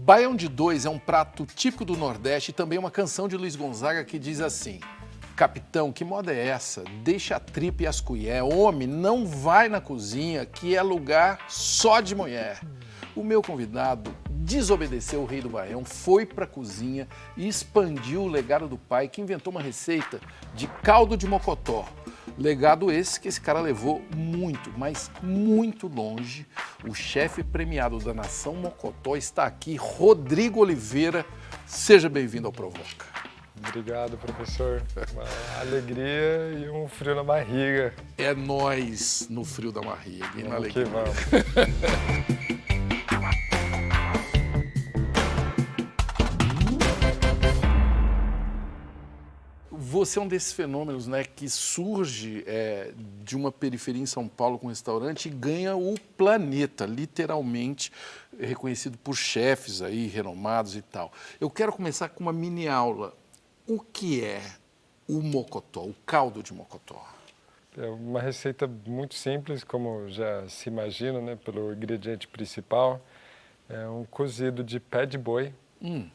Baião de Dois é um prato típico do Nordeste e também uma canção de Luiz Gonzaga que diz assim: capitão, que moda é essa? Deixa a tripa e as colher. Homem, não vai na cozinha, que é lugar só de mulher. O meu convidado desobedeceu o rei do Baião, foi para a cozinha e expandiu o legado do pai, que inventou uma receita de caldo de mocotó. Legado esse que esse cara levou muito, mas muito longe. O chefe premiado da Nação Mocotó está aqui, Rodrigo Oliveira. Seja bem-vindo ao Provoca. Obrigado, professor. Uma alegria e um frio na barriga. É nós no frio da barriga e na alegria. Que vamos. Você é um desses fenômenos, né, que surge de uma periferia em São Paulo com um restaurante e ganha o planeta, literalmente, reconhecido por chefes aí, renomados e tal. Eu quero começar com uma mini aula. O que é o mocotó, o caldo de mocotó? É uma receita muito simples, como já se imagina, né, pelo ingrediente principal. É um cozido de pé de boi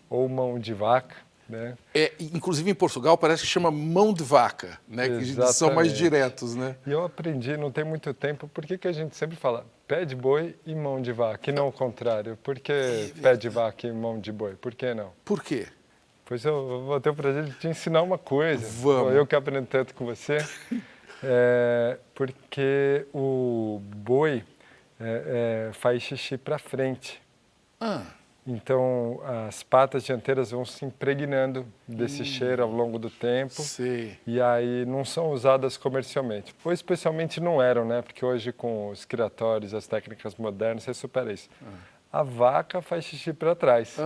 ou mão de vaca. Né? Inclusive em Portugal parece que chama mão de vaca, né? Que são mais diretos, né? E eu aprendi, não tem muito tempo, por que a gente sempre fala pé de boi e mão de vaca, e não o contrário? Por que pé de vaca e mão de boi? Por que não? Por quê? Pois eu vou ter o prazer de te ensinar uma coisa. Vamos. Eu que aprendo tanto com você. Porque o boi faz xixi para frente. Então, as patas dianteiras vão se impregnando desse cheiro ao longo do tempo. Sim. E aí não são usadas comercialmente. Ou especialmente não eram, né? Porque hoje com os criatórios, as técnicas modernas, você supera isso. A vaca faz xixi para trás.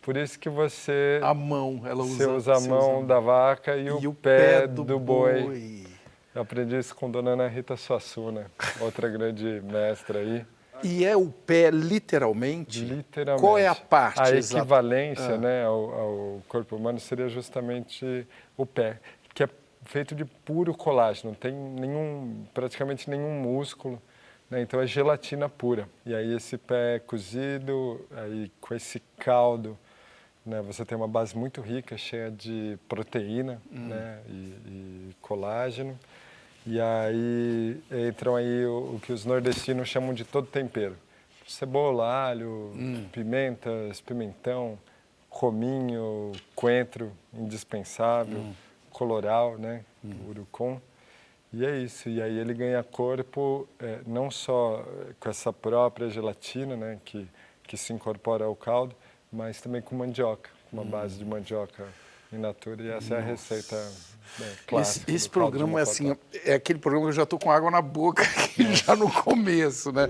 Por isso que você... A mão, ela usa... Você usa a mão da vaca e o pé do boi. Eu aprendi isso com Dona Ana Rita Suassuna, outra grande mestra aí. E é o pé literalmente? Literalmente. Qual é a parte A exata? equivalência né, ao corpo humano seria justamente o pé, que é feito de puro colágeno, não tem praticamente nenhum músculo, né, então é gelatina pura. E aí esse pé é cozido, aí com esse caldo, né, você tem uma base muito rica, cheia de proteína né, e colágeno. E aí entram aí o que os nordestinos chamam de todo tempero. Cebola, alho, pimentas, pimentão, cominho, coentro, indispensável, colorau, né, urucum. E é isso. E aí ele ganha corpo não só com essa própria gelatina, né, que se incorpora ao caldo, mas também com mandioca, uma base de mandioca in natura. E essa é a receita clássica. Esse programa é assim, é aquele programa que eu já estou com água na boca já no começo, né?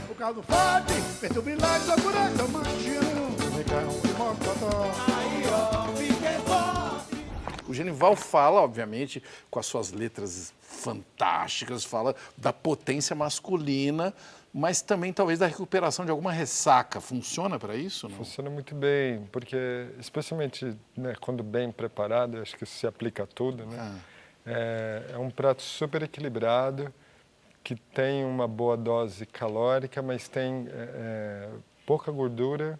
O caldo forte, fez o milagre da buraca, O Genival fala, obviamente, com as suas letras fantásticas, fala da potência masculina, mas também talvez da recuperação de alguma ressaca. Funciona para isso? Não? Funciona muito bem, porque especialmente né, quando bem preparado, acho que isso se aplica a tudo, né? É um prato super equilibrado, que tem uma boa dose calórica, mas tem pouca gordura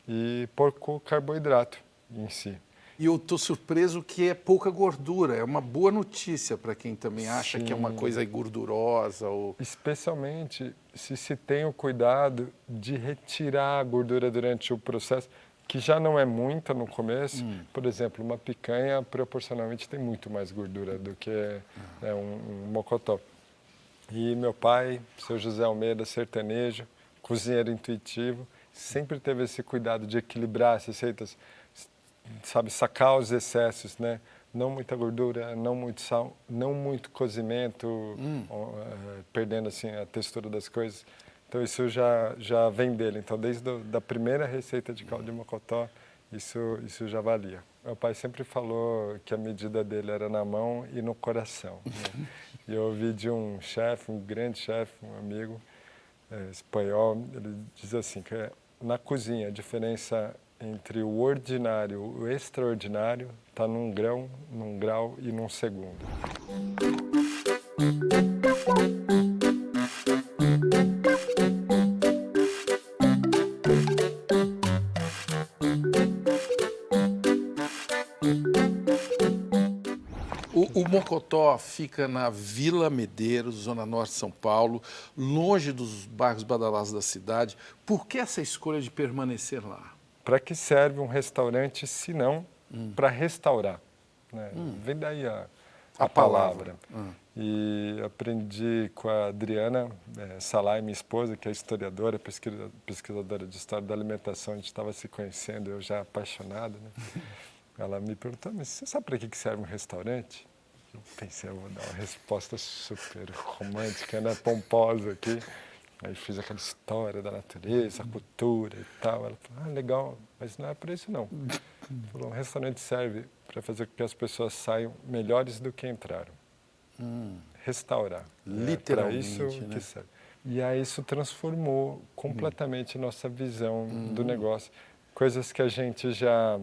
e pouco carboidrato em si. E eu estou surpreso que é pouca gordura. É uma boa notícia para quem também acha que é uma coisa gordurosa. Ou... Especialmente se tem o cuidado de retirar a gordura durante o processo, que já não é muita no começo. Por exemplo, uma picanha proporcionalmente tem muito mais gordura do que um mocotó. E meu pai, seu José Almeida, sertanejo, cozinheiro intuitivo, sempre teve esse cuidado de equilibrar as receitas, sabe, sacar os excessos, né? Não muita gordura, não muito sal, não muito cozimento, perdendo assim a textura das coisas. Então isso já vem dele. Então desde a primeira receita de caldo de mocotó, isso já valia. Meu pai sempre falou que a medida dele era na mão e no coração. Né? E eu ouvi de um chefe, um grande chefe, um amigo espanhol, ele diz assim, que na cozinha a diferença entre o ordinário e o extraordinário está num grau e num segundo. Mocotó fica na Vila Medeiros, zona norte de São Paulo, longe dos bairros badalados da cidade. Por que essa escolha de permanecer lá? Para que serve um restaurante se não para restaurar? Né? Vem daí a palavra. E aprendi com a Adriana Salai, minha esposa, que é historiadora, pesquisadora de história da alimentação. A gente estava se conhecendo, eu já apaixonado, né? Ela me perguntou, mas você sabe para que serve um restaurante? Eu pensei, eu vou dar uma resposta super romântica, né? Pomposa aqui. Aí fiz aquela história da natureza, a cultura e tal. Ela falou, legal, mas não é para isso não. Falou, um restaurante serve para fazer com que as pessoas saiam melhores do que entraram. Restaurar. Literalmente, é para isso né? que serve. E aí isso transformou completamente nossa visão do negócio. Coisas que a gente já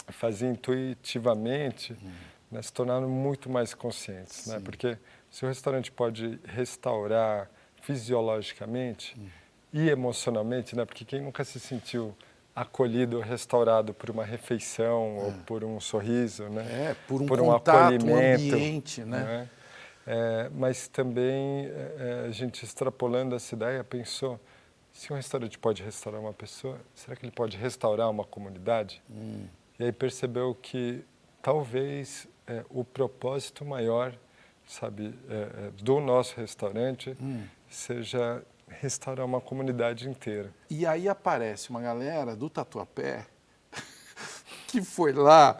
fazia intuitivamente, né, se tornaram muito mais conscientes. Né? Porque se o restaurante pode restaurar fisiologicamente e emocionalmente, né? Porque quem nunca se sentiu acolhido ou restaurado por uma refeição ou por um sorriso, né? Por um contato, acolhimento, um ambiente, né? Mas também a gente extrapolando essa ideia pensou, se um restaurante pode restaurar uma pessoa, será que ele pode restaurar uma comunidade? E aí percebeu que talvez o propósito maior, sabe, do nosso restaurante seja restaurar uma comunidade inteira. E aí aparece uma galera do Tatuapé que foi lá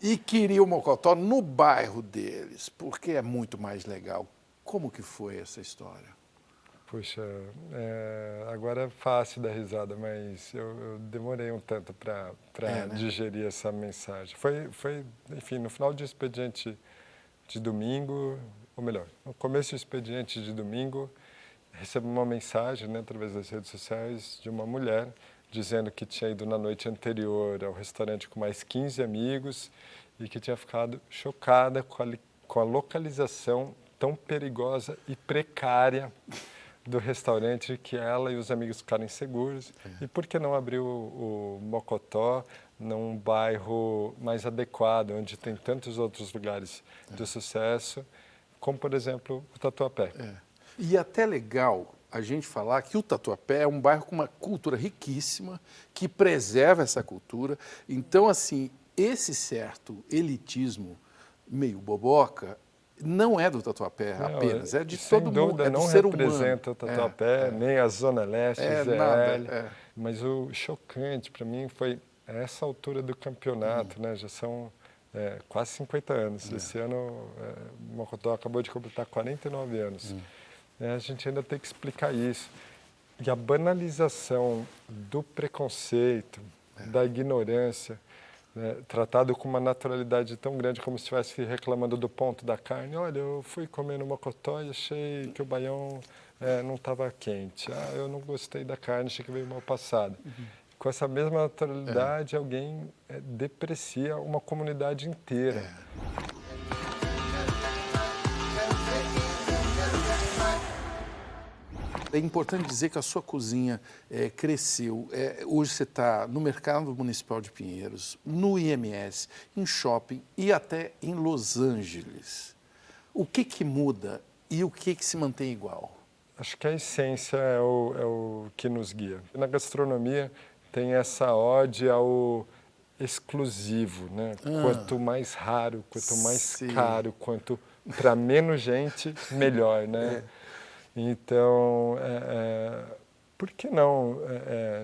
e queria o Mocotó no bairro deles, porque é muito mais legal. Como que foi essa história? Puxa, agora é fácil dar risada, mas eu demorei um tanto para né? digerir essa mensagem. Foi, enfim, no final do expediente de domingo, ou melhor, no começo do expediente de domingo, recebi uma mensagem, né, através das redes sociais de uma mulher dizendo que tinha ido na noite anterior ao restaurante com mais 15 amigos e que tinha ficado chocada com a localização tão perigosa e precária do restaurante, que ela e os amigos ficaram inseguros. E por que não abrir o Mocotó num bairro mais adequado, onde tem tantos outros lugares de sucesso, como, por exemplo, o Tatuapé. E até legal a gente falar que o Tatuapé é um bairro com uma cultura riquíssima, que preserva essa cultura. Então, assim, esse certo elitismo meio boboca não é do Tatuapé apenas, é de todo mundo, é do ser humano. Não representa o Tatuapé, nem a Zona Leste, nada. Mas o chocante para mim foi essa altura do campeonato, né? Já são quase 50 anos. Esse ano o Mocotó acabou de completar 49 anos. A gente ainda tem que explicar isso. E a banalização do preconceito, da ignorância, tratado com uma naturalidade tão grande como se estivesse reclamando do ponto da carne. Olha, eu fui comer no Mocotó e achei que o baião não estava quente. Eu não gostei da carne, achei que veio mal passada. Com essa mesma naturalidade, alguém deprecia uma comunidade inteira. É importante dizer que a sua cozinha cresceu. Hoje você está no Mercado Municipal de Pinheiros, no IMS, em shopping e até em Los Angeles. O que muda e o que se mantém igual? Acho que a essência é o que nos guia. Na gastronomia tem essa ode ao exclusivo, né? Quanto mais raro, quanto mais caro, quanto para menos gente, melhor, né? Então, por que não,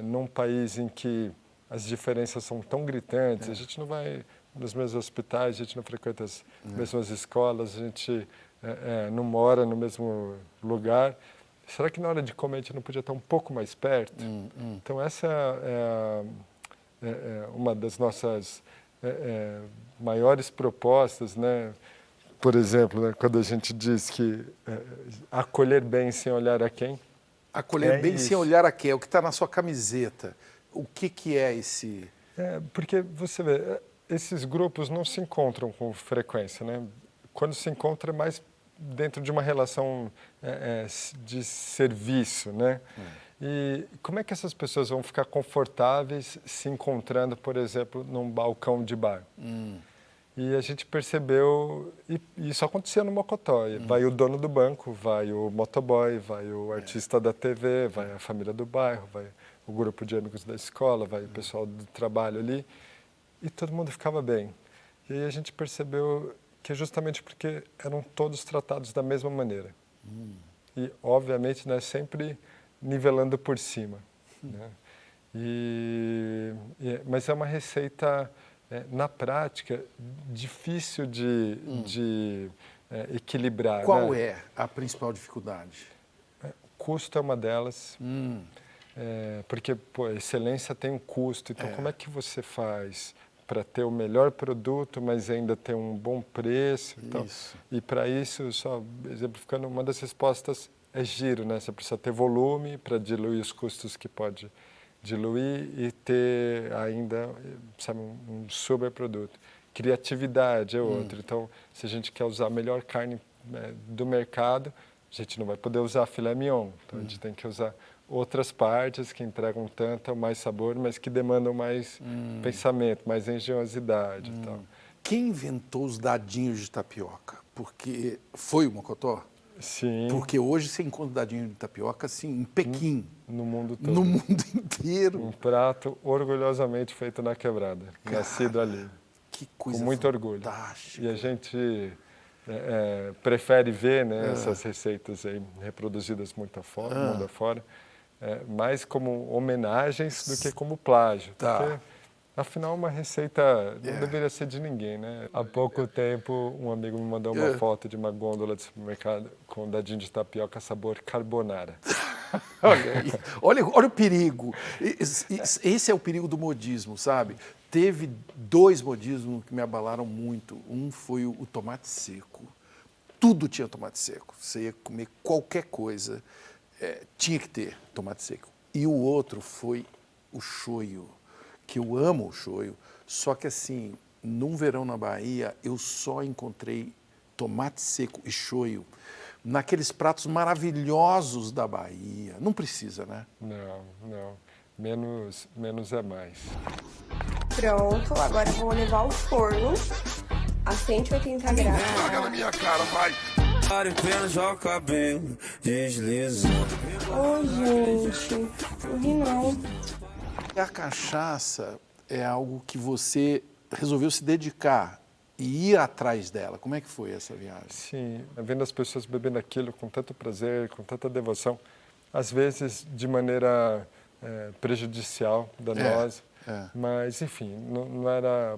num país em que as diferenças são tão gritantes, a gente não vai nos mesmos hospitais, a gente não frequenta as mesmas escolas, a gente não mora no mesmo lugar, será que na hora de comer a gente não podia estar um pouco mais perto? Então, essa é uma das nossas maiores propostas, né? Por exemplo, né, quando a gente diz que acolher bem sem olhar a quem. Acolher bem sem olhar a quem, é o que está na sua camiseta. O que é esse... Porque você vê, esses grupos não se encontram com frequência, né? Quando se encontra é mais dentro de uma relação de serviço, né? E como é que essas pessoas vão ficar confortáveis se encontrando, por exemplo, num balcão de bar? E a gente percebeu, e isso acontecia no Mocotó. Vai o dono do banco, vai o motoboy, vai o artista da TV, vai a família do bairro, vai o grupo de amigos da escola, vai o pessoal do trabalho ali, e todo mundo ficava bem. E aí a gente percebeu que é justamente porque eram todos tratados da mesma maneira. E, obviamente, né, sempre nivelando por cima. Né? Mas é uma receita... na prática, difícil de equilibrar. Qual né? é a principal dificuldade? Custo é uma delas, porque pô, a excelência tem um custo. Então, como é que você faz para ter o melhor produto, mas ainda ter um bom preço? Então, e para isso, só exemplificando, uma das respostas é giro, né? Você precisa ter volume para diluir os custos que pode diluir e ter ainda, sabe, um superproduto. Criatividade é outro. Então, se a gente quer usar a melhor carne do mercado, a gente não vai poder usar filé mignon. Então, a gente tem que usar outras partes que entregam tanto ou mais sabor, mas que demandam mais pensamento, mais engenhosidade e tal. Quem inventou os dadinhos de tapioca? Porque foi o Mocotó? Sim. Porque hoje você encontra dadinho de tapioca assim, em Pequim. No mundo todo. No mundo inteiro. Um prato orgulhosamente feito na quebrada, nascido ali. Que coisa com muito orgulho. fantástica. E a gente prefere ver, né, essas receitas aí reproduzidas mundo afora, mais como homenagens do que como plágio. Tá. Porque, afinal, uma receita não deveria ser de ninguém, né? Há pouco tempo, um amigo me mandou uma foto de uma gôndola de supermercado com dadinho de tapioca sabor carbonara. Olha aí. Olha o perigo. Esse é o perigo do modismo, sabe? Teve 2 modismos que me abalaram muito. Um foi o tomate seco. Tudo tinha tomate seco. Você ia comer qualquer coisa, tinha que ter tomate seco. E o outro foi o shoyu, que eu amo o shoyu, só que assim, num verão na Bahia, eu só encontrei tomate seco e shoyu naqueles pratos maravilhosos da Bahia. Não precisa, né? Não. Menos é mais. Pronto, agora eu vou levar ao forno a 180 graus. Joga na minha cara, vai. Apenas joga o cabelo, desliza. Ô, gente, não ri não. A cachaça é algo que você resolveu se dedicar e ir atrás dela. Como é que foi essa viagem? Sim, vendo as pessoas bebendo aquilo com tanto prazer, com tanta devoção, às vezes de maneira prejudicial, danosa, mas enfim, não era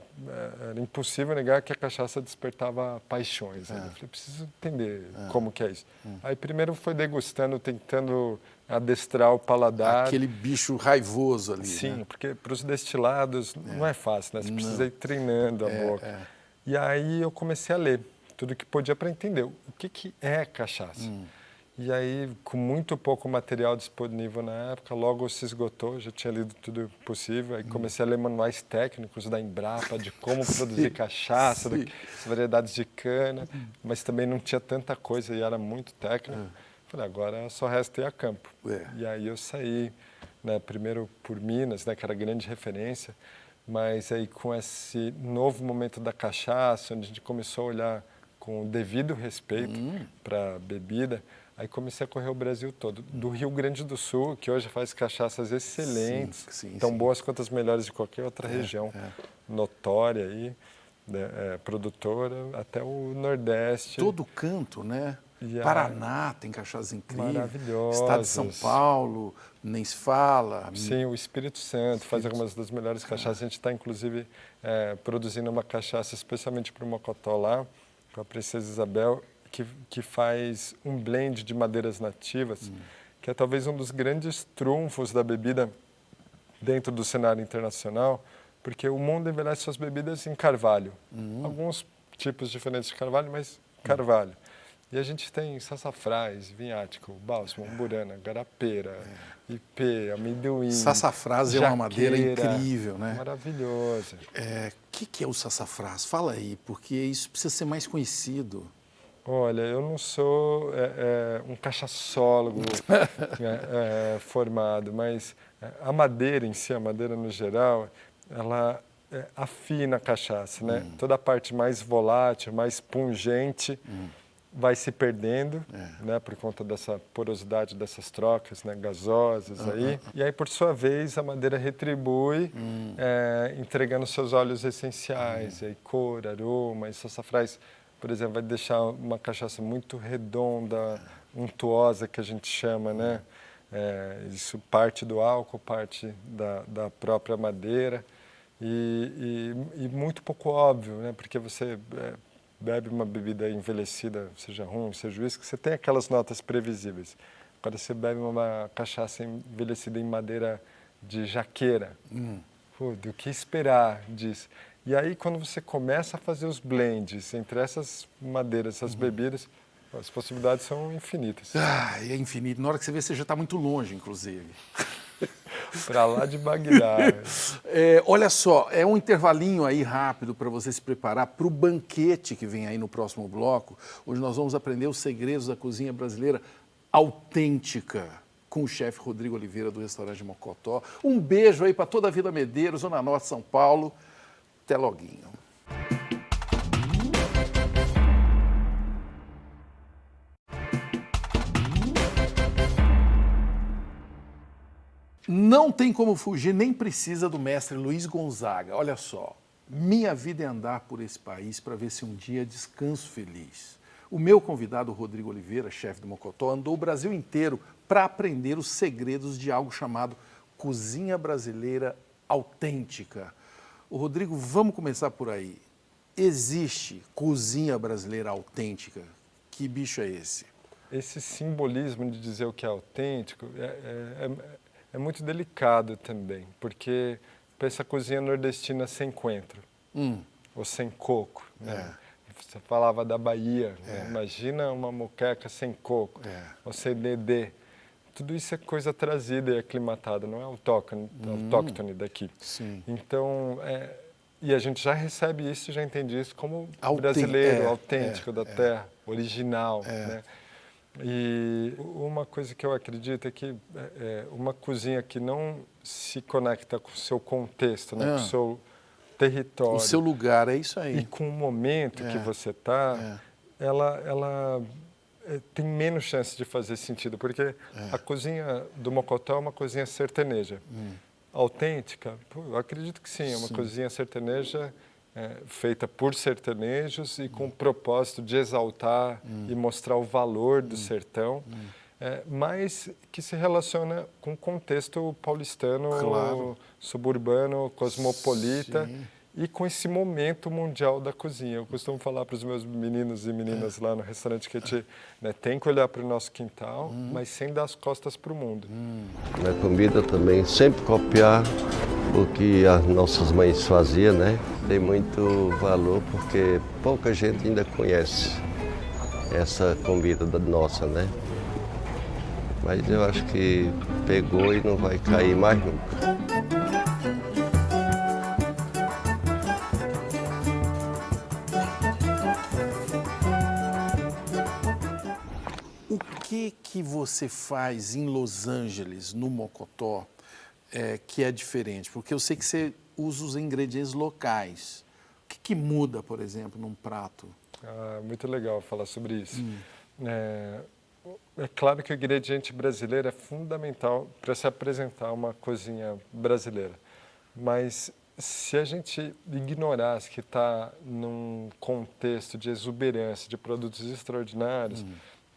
impossível negar que a cachaça despertava paixões. Né? Eu falei, preciso entender como que é isso. Aí primeiro foi degustando, tentando adestrar o paladar. Aquele bicho raivoso ali. Sim, né? porque para os destilados não é fácil, né? Você precisa ir treinando a boca. E aí eu comecei a ler tudo que podia para entender o que é cachaça. E aí, com muito pouco material disponível na época, logo se esgotou, já tinha lido tudo possível. Aí comecei a ler manuais técnicos da Embrapa de como produzir cachaça, das variedades de cana, mas também não tinha tanta coisa e era muito técnico. Falei, agora só resta ir a campo. E aí eu saí, né, primeiro por Minas, né, que era a grande referência, mas aí com esse novo momento da cachaça, onde a gente começou a olhar com o devido respeito para a bebida, aí comecei a correr o Brasil todo, do Rio Grande do Sul, que hoje faz cachaças excelentes, tão boas quanto as melhores de qualquer outra região notória aí, né, produtora, até o Nordeste. Todo canto, né? Paraná tem cachaças incríveis. Maravilhosas. Estado de São Paulo, nem se fala. Sim, o Espírito Santo faz algumas das melhores cachaças. A gente está, inclusive, produzindo uma cachaça especialmente para o Mocotó lá, com a Princesa Isabel, que faz um blend de madeiras nativas, que é talvez um dos grandes trunfos da bebida dentro do cenário internacional, porque o mundo envelhece suas bebidas em carvalho. Alguns tipos diferentes de carvalho, mas carvalho. E a gente tem sassafrás, vinhático, bálsamo, burana, garapeira, ipê, amendoim. Sassafrás é uma madeira incrível, né? Maravilhosa. O que é o sassafrás? Fala aí, porque isso precisa ser mais conhecido. Olha, eu não sou um cachaçólogo formado, mas a madeira em si, a madeira no geral, ela afina a cachaça, né? Toda a parte mais volátil, mais pungente vai se perdendo, né? Por conta dessa porosidade dessas trocas, né? Gasosas aí. E aí, por sua vez, a madeira retribui, entregando seus óleos essenciais, aí, cor, aroma, e sassafrás, por exemplo, vai deixar uma cachaça muito redonda, untuosa, que a gente chama, né? Isso parte do álcool, parte da própria madeira e muito pouco óbvio, né? Porque você bebe uma bebida envelhecida, seja rum, seja uísque, você tem aquelas notas previsíveis. Agora você bebe uma cachaça envelhecida em madeira de jaqueira, do que esperar disso? E aí quando você começa a fazer os blends entre essas madeiras, essas bebidas, as possibilidades são infinitas. É infinito. Na hora que você vê, você já está muito longe, inclusive. Para lá de Bagdá. Olha só, é um intervalinho aí rápido para você se preparar para o banquete que vem aí no próximo bloco, onde nós vamos aprender os segredos da cozinha brasileira autêntica com o chefe Rodrigo Oliveira do restaurante Mocotó. Um beijo aí para toda a Vila Medeiros, Zona Norte de São Paulo. Até loguinho. Não tem como fugir, nem precisa do mestre Luiz Gonzaga. Olha só, minha vida é andar por esse país para ver se um dia descanso feliz. O meu convidado, Rodrigo Oliveira, chefe do Mocotó, andou o Brasil inteiro para aprender os segredos de algo chamado cozinha brasileira autêntica. Ô, Rodrigo, vamos começar por aí. Existe cozinha brasileira autêntica? Que bicho é esse? Esse simbolismo de dizer o que é autêntico é muito delicado também, porque pensa a cozinha nordestina sem coentro, ou sem coco. Né? Você falava da Bahia, né? Imagina uma moqueca sem coco, ou sem dedê. Tudo isso é coisa trazida e aclimatada, não é autóctone daqui. Sim. Então, e a gente já recebe isso, já entende isso como brasileiro, autêntico da terra, original. Né? E uma coisa que eu acredito é que uma cozinha que não se conecta com o seu contexto, né? Com o seu território. O seu lugar, é isso aí. E com o momento que você está, ela tem menos chance de fazer sentido, porque a cozinha do Mocotó é uma cozinha sertaneja. Autêntica? Eu acredito que sim, é uma cozinha sertaneja feita por sertanejos e com o propósito de exaltar e mostrar o valor do sertão, mas que se relaciona com o contexto paulistano, suburbano, cosmopolita, e com esse momento mundial da cozinha. Eu costumo falar para os meus meninos e meninas lá no restaurante que tem que olhar para o nosso quintal, mas sem dar as costas para o mundo. Na comida também, sempre copiar o que as nossas mães faziam, né? Tem muito valor porque pouca gente ainda conhece essa comida nossa, né? Mas eu acho que pegou e não vai cair mais nunca. O que você faz em Los Angeles, no Mocotó, que é diferente? Porque eu sei que você usa os ingredientes locais. O que muda, por exemplo, num prato? Muito legal falar sobre isso. É claro que o ingrediente brasileiro é fundamental para se apresentar uma cozinha brasileira. Mas se a gente ignorasse que está num contexto de exuberância, de produtos extraordinários,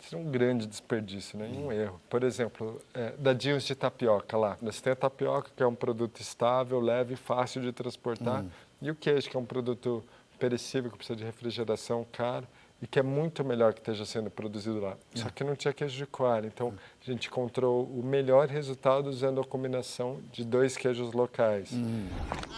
seria um grande desperdício, né? Um erro. Por exemplo, dadinhos de tapioca lá. Você tem a tapioca, que é um produto estável, leve, fácil de transportar, e o queijo, que é um produto perecível, que precisa de refrigeração, caro, e que é muito melhor que esteja sendo produzido lá. Só que não tinha queijo de coalho, então a gente encontrou o melhor resultado usando a combinação de 2 queijos locais.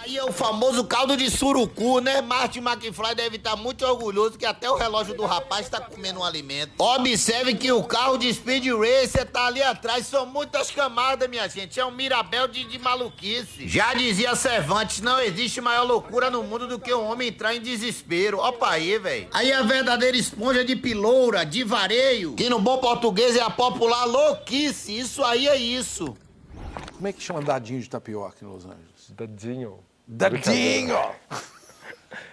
Aí é o famoso caldo de surucu, né? Martin McFly deve estar muito orgulhoso que até o relógio do rapaz está comendo um alimento. Observe que o carro de Speed Racer tá ali atrás, são muitas camadas, minha gente. É um Mirabel de maluquice. Já dizia Cervantes, não existe maior loucura no mundo do que um homem entrar em desespero. Opa aí, velho. Aí a verdadeira esponja de piloura, de vareio, que no bom português é a popular louquice. Isso aí é isso. Como é que chama dadinho de tapioca em Los Angeles? Dadinho. Dadinho!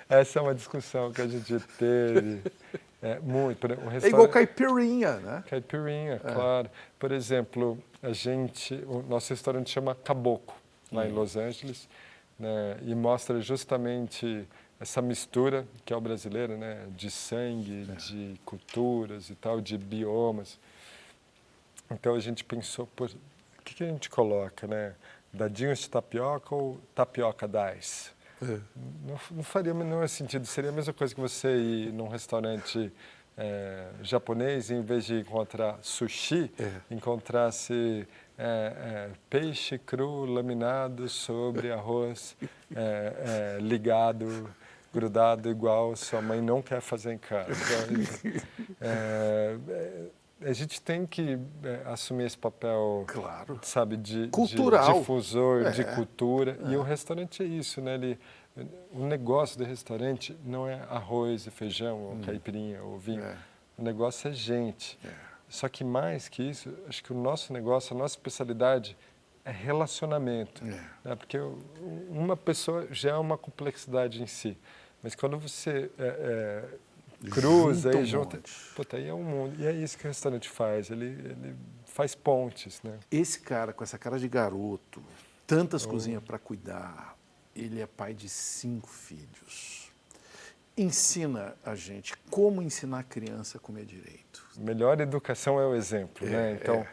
Essa é uma discussão que a gente teve muito. É igual caipirinha, né? Caipirinha, claro. Por exemplo, o nosso restaurante chama Caboclo, lá em Los Angeles, né, e mostra justamente essa mistura que é o brasileiro, né, de sangue, de culturas e tal, de biomas. Então a gente pensou, o que a gente coloca, né? Dadinhos de tapioca ou tapioca dice? Não faria o menor sentido. Seria a mesma coisa que você ir num restaurante japonês e, em vez de encontrar sushi, encontrasse peixe cru laminado sobre arroz ligado, grudado, igual sua mãe não quer fazer em casa. A gente tem que assumir esse papel, claro, sabe, de cultural, difusor de cultura. E o restaurante é isso, né? O negócio do restaurante não é arroz e feijão, ou caipirinha, ou vinho. O negócio é gente. Só que mais que isso, acho que o nosso negócio, a nossa especialidade é relacionamento. Né? Porque uma pessoa já é uma complexidade em si. Mas quando você cruza e junta, aí é um mundo. E é isso que o restaurante faz. Ele faz pontes, né? Esse cara, com essa cara de garoto, tantas cozinhas para cuidar, ele é pai de 5 filhos. Ensina a gente como ensinar a criança a comer direito. Melhor educação é o exemplo, né? Então,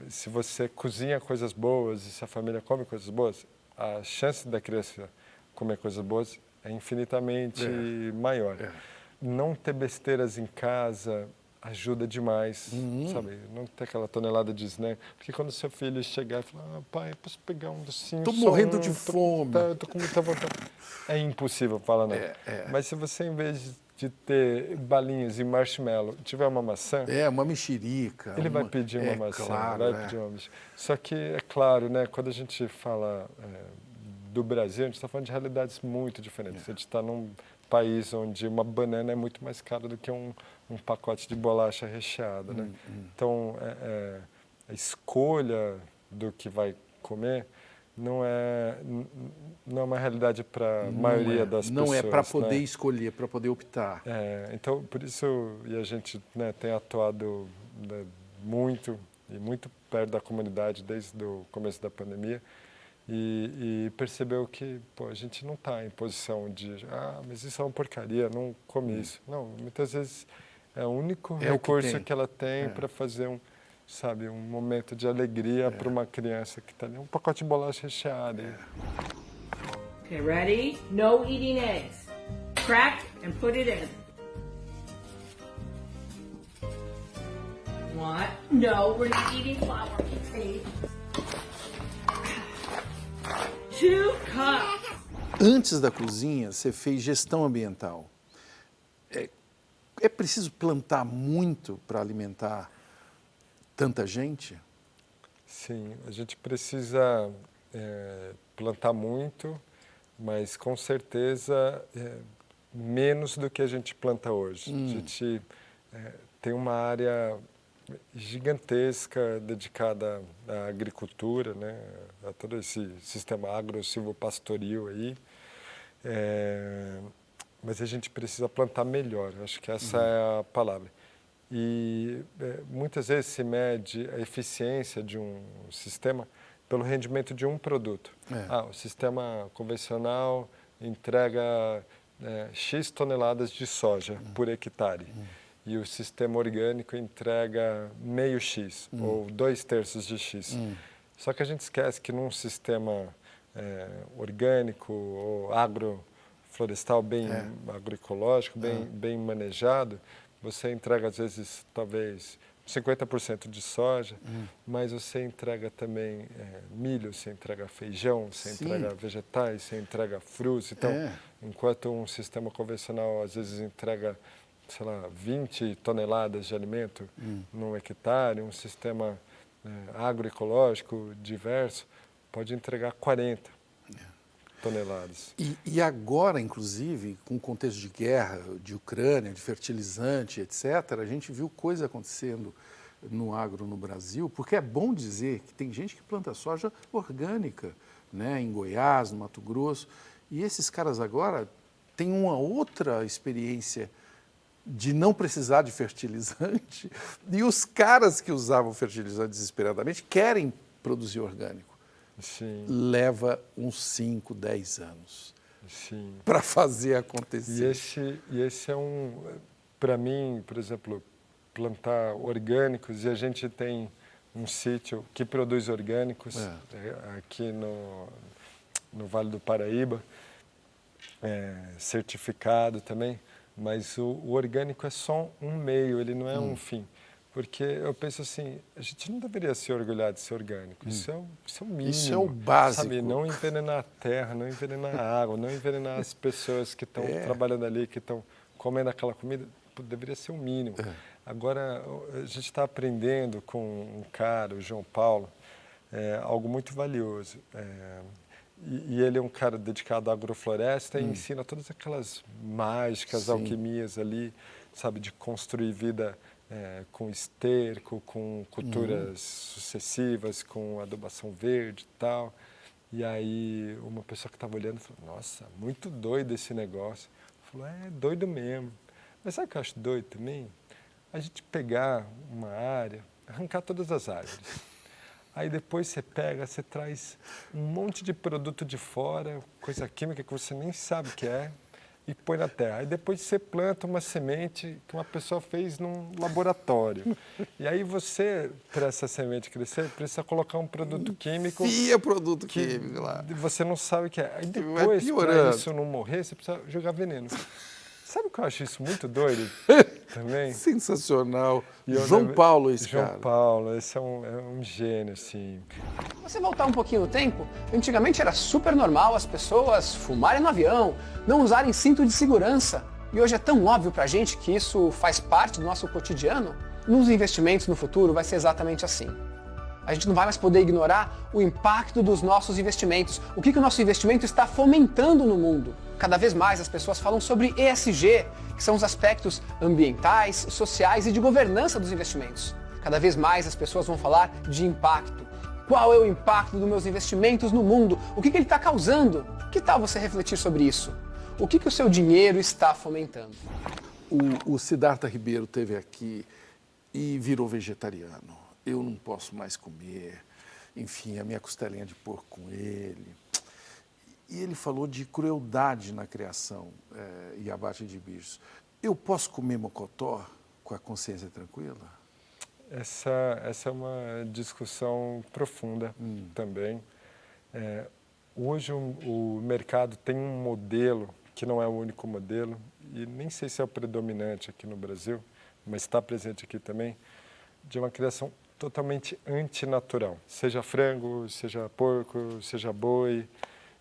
se você cozinha coisas boas e se a família come coisas boas, a chance da criança comer coisas boas é infinitamente maior. Não ter besteiras em casa ajuda demais, sabe? Não ter aquela tonelada de snack. Porque quando seu filho chegar e falar, pai, posso pegar um docinho? Tô morrendo de fome. Tô com muita vontade. É impossível falar não. Mas se você, em vez de ter balinhas e marshmallow, tiver uma maçã... uma mexerica. Ele vai pedir uma maçã, claro, vai pedir uma mexerica. Só que, é claro, né, quando a gente fala do Brasil, a gente está falando de realidades muito diferentes. A gente está num país onde uma banana é muito mais cara do que um pacote de bolacha recheada, né? Então, a escolha do que vai comer não é uma realidade para a maioria das pessoas. Não é para poder né? escolher, para poder optar. Então, por isso, e a gente tem atuado muito perto da comunidade desde o começo da pandemia, e percebeu que a gente não está em posição de mas isso é uma porcaria, não come isso. Não, muitas vezes é o único recurso que ela tem para fazer um momento de alegria para uma criança que está ali, um pacote de bolacha recheada. Okay, ready? No eating eggs. Crack and put it in. What? No, we're not eating flour. 2 cups. Antes da cozinha, você fez gestão ambiental. É preciso plantar muito para alimentar tanta gente? Sim, a gente precisa plantar muito, mas com certeza menos do que a gente planta hoje. A gente tem uma área gigantesca dedicada à agricultura, né, a todo esse sistema agro-silvopastoril aí, mas a gente precisa plantar melhor, acho que essa é a palavra. E muitas vezes se mede a eficiência de um sistema pelo rendimento de um produto. O sistema convencional entrega X toneladas de soja por hectare. E o sistema orgânico entrega meio X, ou 2/3 de X. Só que a gente esquece que num sistema orgânico ou agroflorestal, bem agroecológico, bem manejado, você entrega, às vezes, talvez 50% de soja, mas você entrega também milho, você entrega feijão, você entrega vegetais, você entrega frutos. Então, enquanto um sistema convencional, às vezes, entrega 20 toneladas de alimento num hectare, um sistema agroecológico diverso pode entregar 40 toneladas. E agora, inclusive, com o contexto de guerra, de Ucrânia, de fertilizante, etc., a gente viu coisa acontecendo no agro no Brasil, porque é bom dizer que tem gente que planta soja orgânica, né, em Goiás, no Mato Grosso, e esses caras agora têm uma outra experiência de não precisar de fertilizante, e os caras que usavam fertilizante desesperadamente querem produzir orgânico. Sim. Leva uns 5, 10 anos Sim. para fazer acontecer. E esse é para mim, por exemplo, plantar orgânicos, e a gente tem um sítio que produz orgânicos aqui no Vale do Paraíba, certificado também, mas o orgânico é só um meio, ele não é um fim. Porque eu penso assim, a gente não deveria se orgulhar de ser orgânico, isso é o mínimo. Isso é o básico. Sabe, não envenenar a terra, não envenenar a água, não envenenar as pessoas que estão trabalhando ali, que estão comendo aquela comida, deveria ser o mínimo. Agora, a gente está aprendendo com um cara, o João Paulo, algo muito valioso. E ele é um cara dedicado à agrofloresta e ensina todas aquelas mágicas, alquimias ali, sabe, de construir vida com esterco, com culturas sucessivas, com adubação verde e tal. E aí uma pessoa que estava olhando falou, nossa, muito doido esse negócio. Falou, doido mesmo. Mas sabe o que eu acho doido também? A gente pegar uma área, arrancar todas as árvores. Aí depois você pega, você traz um monte de produto de fora, coisa química que você nem sabe o que é, e põe na terra. Aí depois você planta uma semente que uma pessoa fez num laboratório. E aí você, para essa semente crescer, precisa colocar um produto químico. Via produto químico lá. Você não sabe o que é. Aí depois, para isso não morrer, você precisa jogar veneno. Sabe o que eu acho isso muito doido também? Sensacional. João Paulo, esse cara. João Paulo, esse é um gênio, assim. Você voltar um pouquinho no tempo, antigamente era super normal as pessoas fumarem no avião, não usarem cinto de segurança. E hoje é tão óbvio pra gente que isso faz parte do nosso cotidiano. Nos investimentos no futuro vai ser exatamente assim. A gente não vai mais poder ignorar o impacto dos nossos investimentos. O que o nosso investimento está fomentando no mundo. Cada vez mais as pessoas falam sobre ESG, que são os aspectos ambientais, sociais e de governança dos investimentos. Cada vez mais as pessoas vão falar de impacto. Qual é o impacto dos meus investimentos no mundo? O que ele está causando? Que tal você refletir sobre isso? O que o seu dinheiro está fomentando? O Siddhartha Ribeiro esteve aqui e virou vegetariano. Eu não posso mais comer, enfim, a minha costelinha de porco com ele. E ele falou de crueldade na criação e abate de bichos. Eu posso comer mocotó com a consciência tranquila? Essa é uma discussão profunda também. Hoje o mercado tem um modelo, que não é o único modelo, e nem sei se é o predominante aqui no Brasil, mas está presente aqui também, de uma criação totalmente antinatural, seja frango, seja porco, seja boi,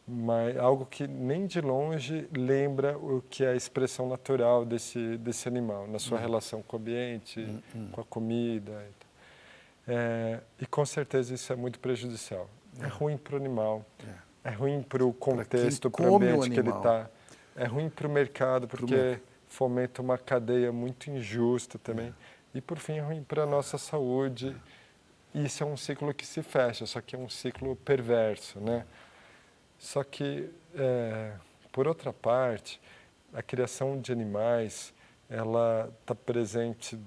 mas algo que nem de longe lembra o que é a expressão natural desse animal, na sua relação com o ambiente, com a comida. E com certeza isso é muito prejudicial. É ruim para o animal, é ruim para o contexto, para o ambiente que ele está, é ruim para o mercado, porque fomenta uma cadeia muito injusta também. E, por fim, é ruim para a nossa saúde. Isso é um ciclo que se fecha, só que é um ciclo perverso, né? Só que, por outra parte, a criação de animais, ela está presente,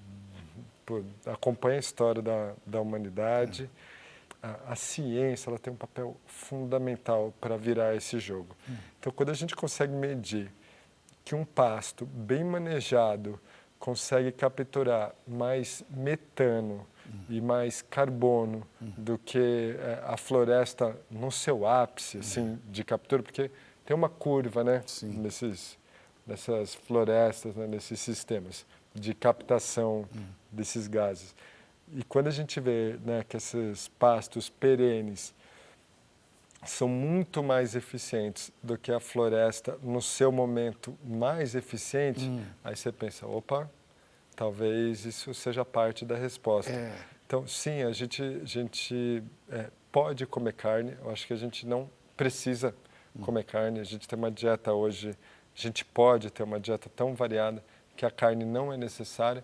acompanha a história da humanidade. A ciência, ela tem um papel fundamental para virar esse jogo. Então, quando a gente consegue medir que um pasto bem manejado consegue capturar mais metano e mais carbono do que a floresta no seu ápice assim, de captura, porque tem uma curva, né, nessas florestas, né, nesses sistemas de captação desses gases. E quando a gente vê, né, que esses pastos perenes são muito mais eficientes do que a floresta no seu momento mais eficiente, aí você pensa, opa, talvez isso seja parte da resposta. Então, sim, a gente pode comer carne, eu acho que a gente não precisa comer carne, a gente tem uma dieta hoje, a gente pode ter uma dieta tão variada que a carne não é necessária,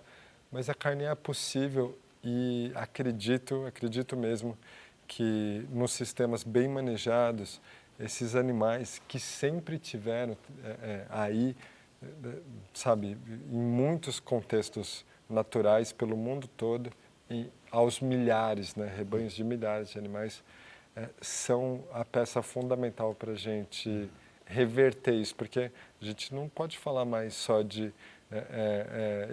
mas a carne é possível E acredito mesmo que nos sistemas bem manejados, esses animais que sempre tiveram aí, sabe, em muitos contextos naturais pelo mundo todo, e aos milhares, né, rebanhos de milhares de animais, são a peça fundamental para a gente reverter isso, porque a gente não pode falar mais só de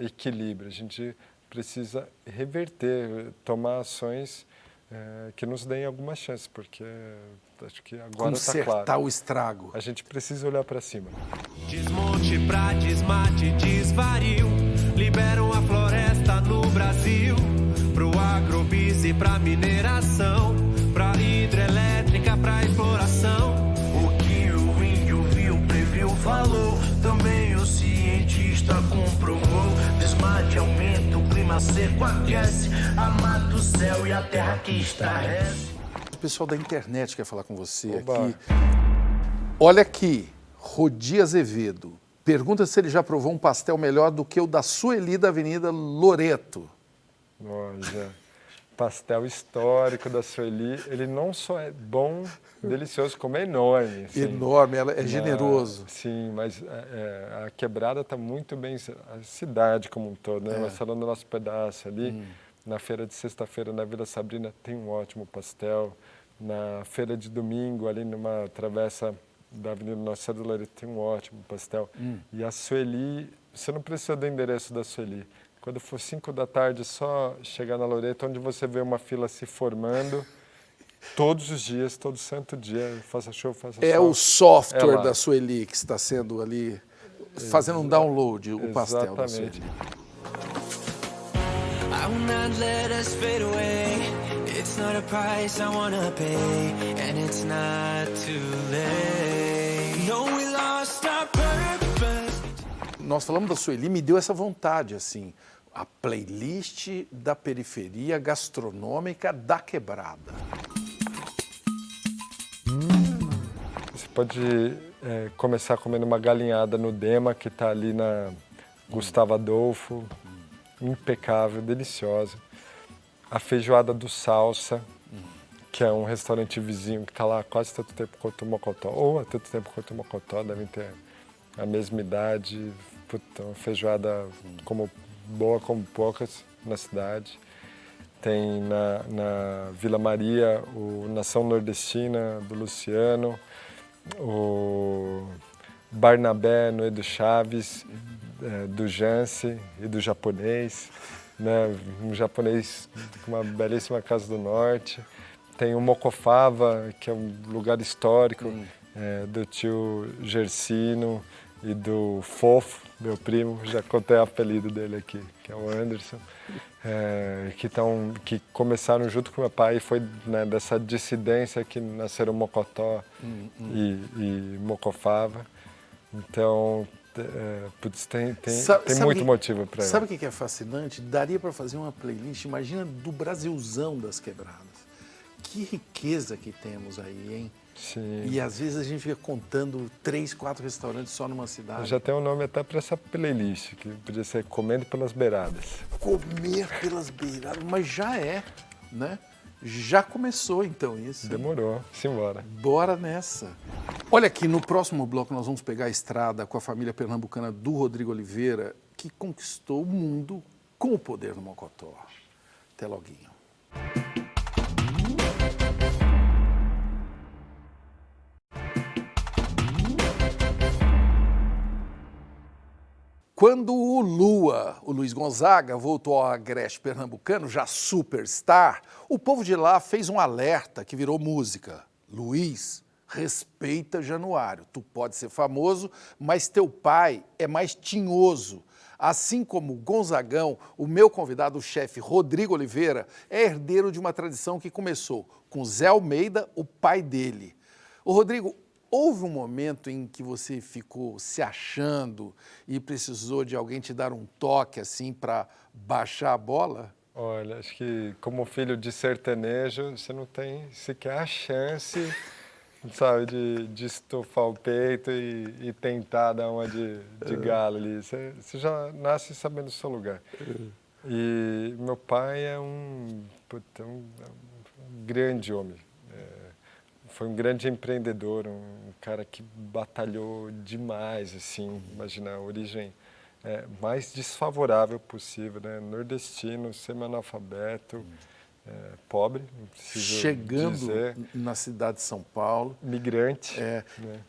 equilíbrio, a gente precisa reverter, tomar ações que nos deem alguma chance, porque acho que agora está claro. Consertar o estrago. A gente precisa olhar para cima. Desmonte pra desmate, desvario. Liberam a floresta no Brasil. Pro agrobis e pra mineração. Pra hidrelétrica, pra exploração. O que o índio viu, previu, falou. Também o cientista comprovou. Desmate aumenta, o clima seco aquece. Amata o céu e a terra que estarrece. O pessoal da internet quer falar com você Oba. aqui. Olha aqui, Rodi Azevedo. Pergunta se ele já provou um pastel melhor do que o da Sueli da Avenida Loreto. Olha, pastel histórico da Sueli, ele não só é bom, delicioso, como é enorme. Assim. Enorme, ela é generoso. Sim, mas a quebrada está muito bem, a cidade como um todo, né? Nós falando do nosso pedaço ali, na feira de sexta-feira na Vila Sabrina tem um ótimo pastel, na feira de domingo ali numa travessa da Avenida Nossa Senhora do Loreto tem um ótimo pastel. E a Sueli, você não precisa do endereço da Sueli. Quando for 5 da tarde, só chegar na Loreto, onde você vê uma fila se formando, todos os dias, todo santo dia, faça show, faça É sol. o software lá. da Sueli que está sendo ali, fazendo um download, o pastel da Exatamente. Sueli. I will not let us fade away. It's not a price I wanna pay, and it's not too late. No, we lost our purpose. Nós falamos da Sueli, me deu essa vontade, assim, a playlist da periferia gastronômica da quebrada. Você pode começar comendo uma galinhada no Dema, que está ali na Gustavo Adolfo, impecável, deliciosa. A feijoada do Salsa, que é um restaurante vizinho que está lá há quase tanto tempo quanto o Mocotó, ou há tanto tempo quanto o Mocotó, devem ter a mesma idade. Puta, uma feijoada boa como poucas na cidade. Tem na Vila Maria o Nação Nordestina do Luciano, o Barnabé no Edu Chaves, do Jance e do japonês, né? Um japonês com uma belíssima casa do norte. Tem o Mocofava, que é um lugar histórico, do tio Gersino e do Fofo, meu primo, já contei o apelido dele aqui, que é o Anderson, que começaram junto com meu pai, e foi, né, dessa dissidência que nasceram Mocotó e Mocofava. Então, tem muito motivo para Sabe o que é fascinante? Daria para fazer uma playlist, imagina, do Brasilzão das quebradas. Que riqueza que temos aí, hein? Sim. E às vezes a gente fica contando 3, 4 restaurantes só numa Eu cidade. já tenho um nome até para essa playlist, que podia ser Comendo pelas Beiradas. Comer pelas beiradas, mas já é, né? Já começou então isso. Demorou, simbora. Bora nessa. Olha aqui, no próximo bloco nós vamos pegar a estrada com a família pernambucana do Rodrigo Oliveira, que conquistou o mundo com o poder no Mocotó. Até loguinho. Quando o Lua, o Luiz Gonzaga, voltou ao agreste pernambucano, já superstar, o povo de lá fez um alerta que virou música. Luiz, respeita Januário. Tu pode ser famoso, mas teu pai é mais tinhoso. Assim como o Gonzagão, o meu convidado, o chefe Rodrigo Oliveira, é herdeiro de uma tradição que começou com Zé Almeida, o pai dele. Ô Rodrigo, houve um momento em que você ficou se achando e precisou de alguém te dar um toque assim para baixar a bola? Olha, acho que como filho de sertanejo, você não tem sequer a chance, sabe, de estufar o peito e tentar dar uma de galo ali. Você já nasce sabendo o seu lugar. E meu pai é um grande homem. Foi um grande empreendedor, um cara que batalhou demais, assim, imagina a origem mais desfavorável possível, né? Nordestino, semi-analfabeto, pobre, não preciso Chegando dizer. na cidade de São Paulo. Migrante.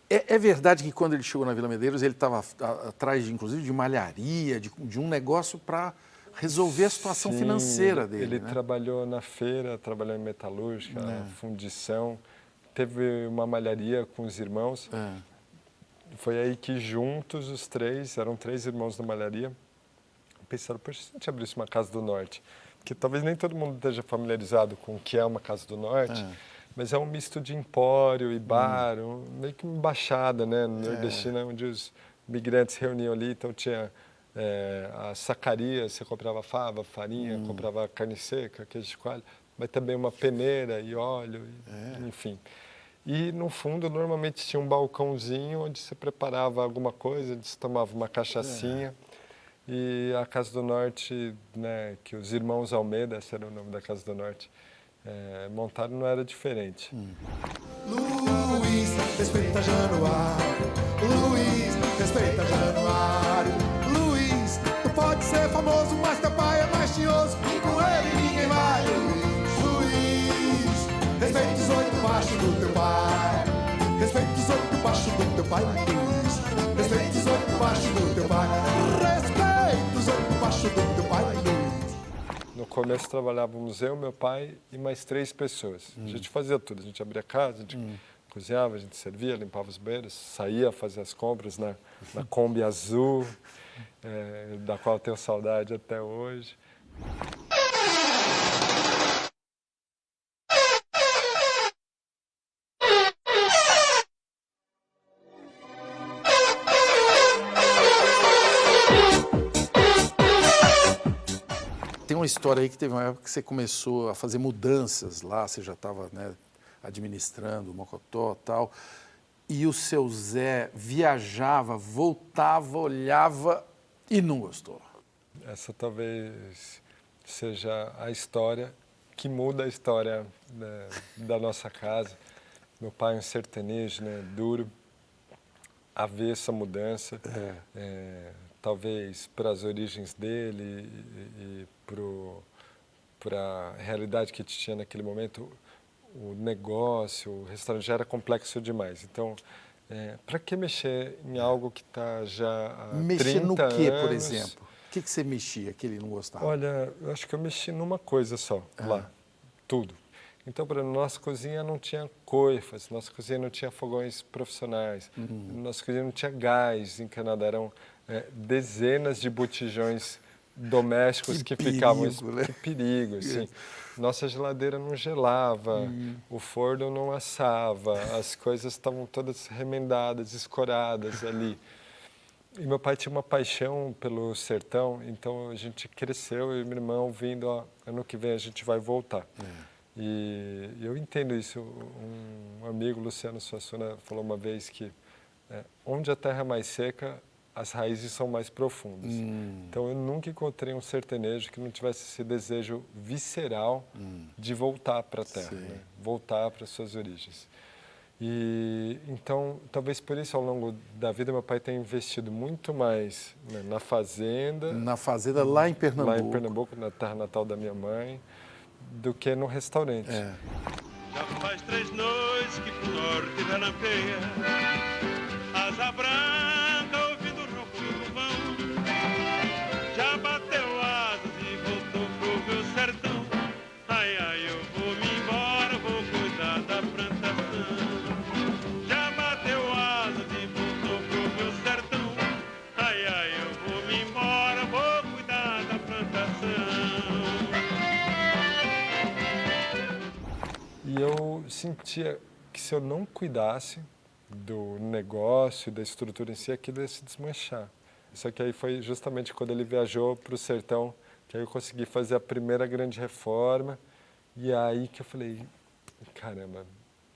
É verdade que quando ele chegou na Vila Medeiros, ele estava atrás, inclusive, de malharia, de um negócio para resolver a situação financeira dele. Ele né? trabalhou na feira, trabalhou em metalúrgica, fundição, teve uma malharia com os irmãos. Foi aí que juntos os três, eram 3 irmãos da malharia, pensaram, poxa, se a gente abrisse uma Casa do Norte, que talvez nem todo mundo esteja familiarizado com o que é uma Casa do Norte, mas é um misto de empório e bar, meio que uma embaixada, né, nordestina, onde os migrantes reuniam ali, então tinha a sacaria, você comprava fava, farinha, comprava carne seca, queijo de coalho, mas também uma peneira e óleo, enfim. E, no fundo, normalmente tinha um balcãozinho onde você preparava alguma coisa, onde você tomava uma cachaçinha. E a Casa do Norte, né, que os irmãos Almeida, esse era o nome da Casa do Norte, montaram, não era diferente. Luiz, respeita Januário. Luiz, respeita Januário. Luiz, tu pode ser famoso, mas teu pai é mais tinhoso. E com ele ninguém vai. Luiz, respeita os 8 baixos do teu pai. Respeita os 8 baixos do teu pai, Luiz. Respeita os 8 baixos do teu pai. Respeita os 8 baixos do teu pai, Luiz. No começo trabalhávamos eu, meu pai e mais 3 pessoas. A gente fazia tudo, a gente abria a casa, a gente cozinhava, a gente servia, limpava os banheiros, saía fazer as compras na Kombi azul, da qual eu tenho saudade até hoje. Tem uma história aí que teve uma época que você começou a fazer mudanças lá, você já estava, né, administrando o Mocotó e tal, e o seu Zé viajava, voltava, olhava e não gostou. Essa talvez seja a história que muda a história, né, da nossa casa. Meu pai é um sertanejo, né, duro, avesso à mudança. Talvez para as origens dele e para a realidade que tinha naquele momento, o negócio, o restaurante já era complexo demais. Então, para que mexer em algo que está já há 30 anos? Mexer no quê, por exemplo? O que você mexia que ele não gostava? Olha, eu acho que eu mexi numa coisa só, lá, tudo. Então, para nossa cozinha não tinha coifas, nossa cozinha não tinha fogões profissionais, nossa cozinha não tinha gás encanado, eram dezenas de botijões domésticos que ficavam... né? Que perigo, assim. Nossa geladeira não gelava, o forno não assava, as coisas estavam todas remendadas, escoradas ali. E meu pai tinha uma paixão pelo sertão, então a gente cresceu, eu e meu irmão, vindo, ano que vem a gente vai voltar. E eu entendo isso. Um amigo, Luciano Suassuna, falou uma vez que onde a terra é mais seca, as raízes são mais profundas. Então eu nunca encontrei um sertanejo que não tivesse esse desejo visceral de voltar para a terra, né? Voltar para as suas origens. E então, talvez por isso, ao longo da vida, meu pai tenha investido muito mais, né, na fazenda. Na fazenda lá em Pernambuco. Lá em Pernambuco, na terra natal da minha mãe, do que no restaurante. Já faz 3 noites que pro norte relampeia, asa branca ouvindo o ronco do trovão. Já bateu asas e voltou pro meu sertão. Ai, ai, eu vou me embora, vou cuidar da plantação. Já bateu asas e voltou pro meu sertão. Ai, ai, eu vou me embora, vou cuidar da plantação. E eu sentia que se eu não cuidasse do negócio, da estrutura em si, aquilo ia se desmanchar. Só que aí foi justamente quando ele viajou para o sertão que aí eu consegui fazer a primeira grande reforma. E aí que eu falei, caramba,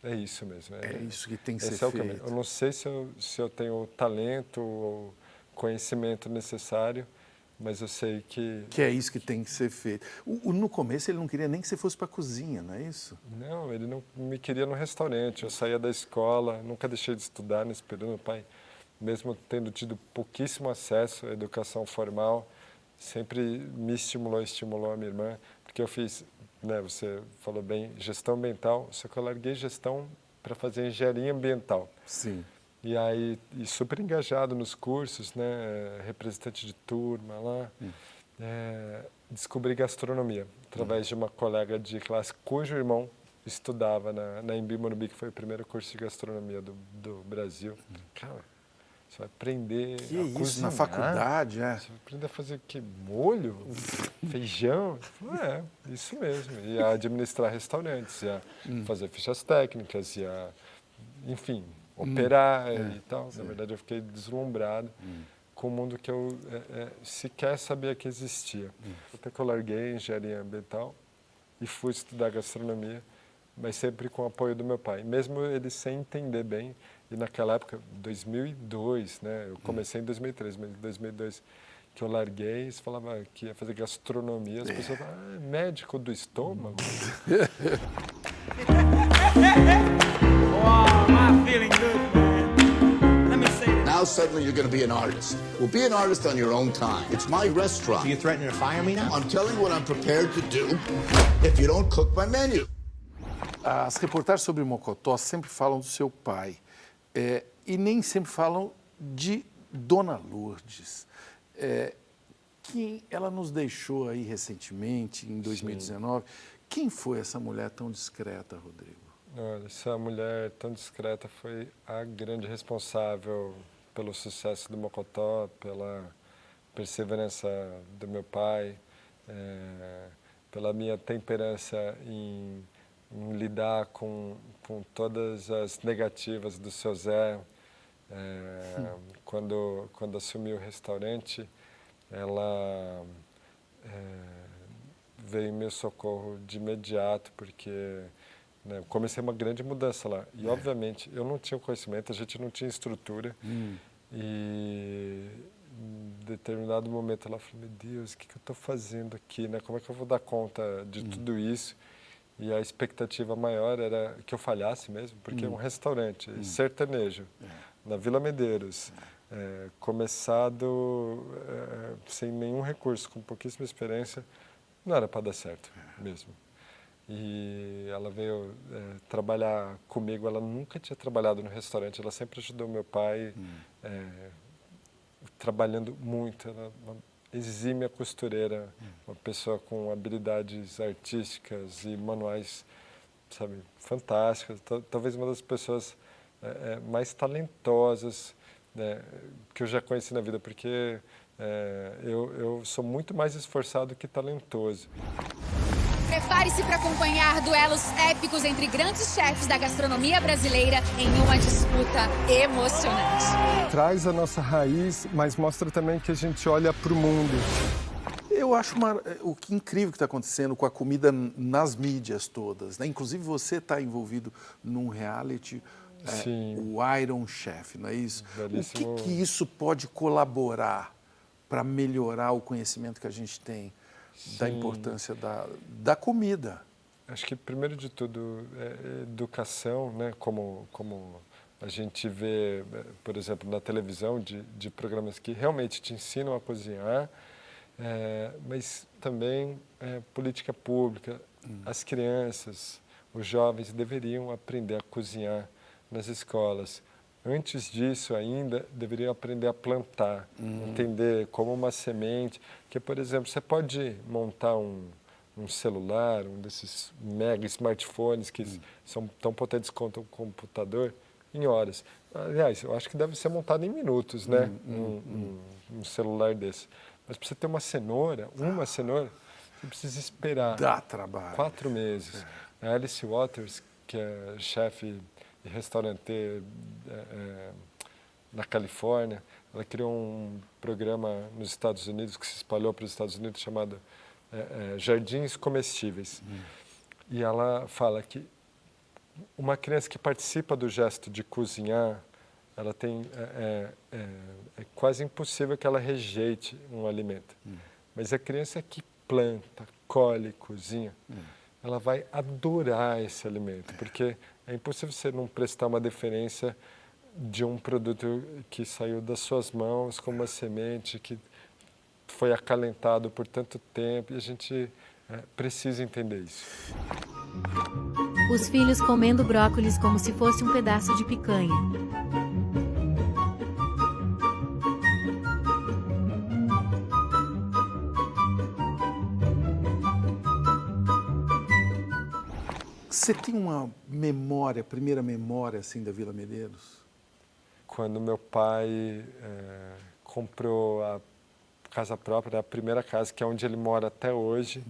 é isso mesmo. É isso que tem que ser feito. feito. Eu não sei se eu tenho o talento ou conhecimento necessário, mas eu sei que... Que é isso que tem que ser feito. No começo ele não queria nem que você fosse para a cozinha, não é isso? Não, ele não me queria no restaurante. Eu saía da escola, nunca deixei de estudar nesse período. Meu pai, mesmo tendo tido pouquíssimo acesso à educação formal, sempre me estimulou a minha irmã, porque eu fiz, né, você falou bem, gestão ambiental, só que eu larguei gestão para fazer engenharia ambiental. Sim. E aí, super engajado nos cursos, né, representante de turma lá, descobri gastronomia, através de uma colega de classe cujo irmão estudava na Embi Morumbi, que foi o primeiro curso de gastronomia do Brasil. Cara, você vai aprender que a isso, cozinhar. na faculdade, Você vai aprender a fazer que molho, feijão. Isso mesmo. E a administrar restaurantes, e a fazer fichas técnicas, e a, enfim, operar e tal. Na verdade, eu fiquei deslumbrado com o mundo que eu sequer sabia que existia. Até que eu larguei engenharia ambiental e fui estudar gastronomia, mas sempre com o apoio do meu pai. Mesmo ele sem entender bem. E naquela época, 2002, né? Eu comecei em 2003, mas em 2002 que eu larguei, eles falavam que ia fazer gastronomia, as pessoas falavam, médico do estômago? Now suddenly you're going to be an artist. Well, be an artist on your own time. It's my restaurant. You threatening to fire me now? I'm telling you what I'm prepared to do if you don't cook my menu. As reportagens sobre Mocotó sempre falam do seu pai. E nem sempre falam de Dona Lourdes. Que ela nos deixou aí recentemente, em 2019. Sim. Quem foi essa mulher tão discreta, Rodrigo? Olha, essa mulher tão discreta foi a grande responsável pelo sucesso do Mocotó, pela perseverança do meu pai, pela minha temperança em lidar com todas as negativas do seu Zé. Quando assumiu o restaurante, ela veio em meu socorro de imediato, porque né, comecei uma grande mudança lá. E, obviamente, eu não tinha conhecimento, a gente não tinha estrutura. E, em determinado momento, ela falou, meu Deus, o que eu estou fazendo aqui? Né? Como é que eu vou dar conta de tudo isso? E a expectativa maior era que eu falhasse mesmo, porque é um restaurante sertanejo, na Vila Medeiros, começado sem nenhum recurso, com pouquíssima experiência, não era para dar certo mesmo. E ela veio trabalhar comigo, ela nunca tinha trabalhado no restaurante, ela sempre ajudou meu pai, trabalhando muito, ela uma exímia costureira, uma pessoa com habilidades artísticas e manuais, sabe, fantásticas, talvez uma das pessoas mais talentosas que eu já conheci na vida, porque eu sou muito mais esforçado que talentoso. Prepare-se para acompanhar duelos épicos entre grandes chefes da gastronomia brasileira em uma disputa emocionante. Traz a nossa raiz, mas mostra também que a gente olha para o mundo. Eu acho o que incrível que está acontecendo com a comida nas mídias todas, né? Inclusive você está envolvido num reality, o Iron Chef, não é isso? Belíssimo. O que isso pode colaborar para melhorar o conhecimento que a gente tem da importância da comida? Acho que, primeiro de tudo, educação, né? Como a gente vê, por exemplo, na televisão, de programas que realmente te ensinam a cozinhar, mas também política pública. As crianças, os jovens deveriam aprender a cozinhar nas escolas. Antes disso ainda, deveriam aprender a plantar, entender como uma semente, que, por exemplo, você pode montar um celular, um desses mega smartphones que são tão potentes quanto um computador, em horas. Aliás, eu acho que deve ser montado em minutos, né? Um celular desse. Mas para você ter uma cenoura, você precisa esperar. Dá trabalho. 4 meses. A Alice Waters, que é chefe e restaurante na Califórnia, ela criou um programa nos Estados Unidos, que se espalhou para os Estados Unidos, chamado Jardins Comestíveis. E ela fala que uma criança que participa do gesto de cozinhar, ela tem é quase impossível que ela rejeite um alimento. Mas a criança que planta, colhe, cozinha, ela vai adorar esse alimento, porque é impossível você não prestar uma deferência de um produto que saiu das suas mãos, como uma semente que foi acalentado por tanto tempo, e a gente precisa entender isso. Os filhos comendo brócolis como se fosse um pedaço de picanha. Você tem uma memória, primeira memória assim da Vila Medeiros? Quando meu pai comprou a casa própria, a primeira casa, que é onde ele mora até hoje,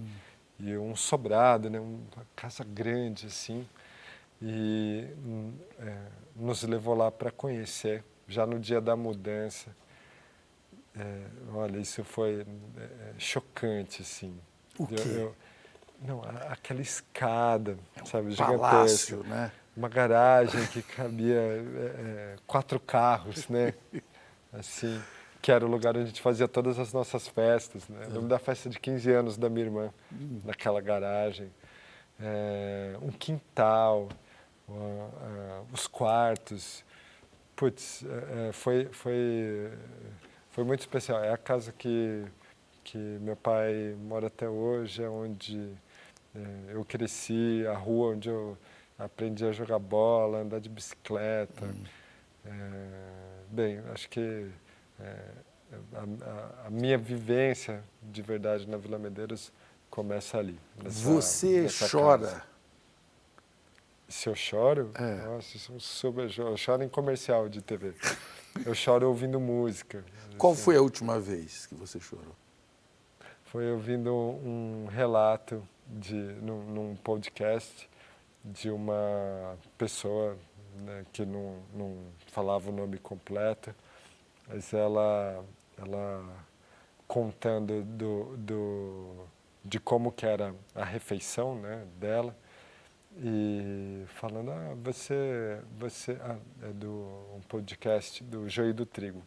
e um sobrado, né, uma casa grande assim, e nos levou lá para conhecer, já no dia da mudança. Olha, isso foi chocante, assim. O quê? Não, aquela escada, sabe, palácio, gigantesca. né? Uma garagem que cabia 4 carros, né? Assim, que era o lugar onde a gente fazia todas as nossas festas, né? Eu lembro da festa de 15 anos da minha irmã, naquela garagem. Um quintal, os quartos. Putz, foi muito especial. É a casa que meu pai mora até hoje, é onde eu cresci, a rua onde eu aprendi a jogar bola, andar de bicicleta. Bem, acho que a minha vivência de verdade na Vila Medeiros começa ali. Você chora? Casa. Se eu choro? Nossa, eu choro em comercial de TV. Eu choro ouvindo música. Qual foi a última vez que você chorou? Foi ouvindo um relato num podcast de uma pessoa, né, que não falava o nome completo, mas ela contando de como que era a refeição, né, dela, e falando, é um podcast do Joio e do Trigo.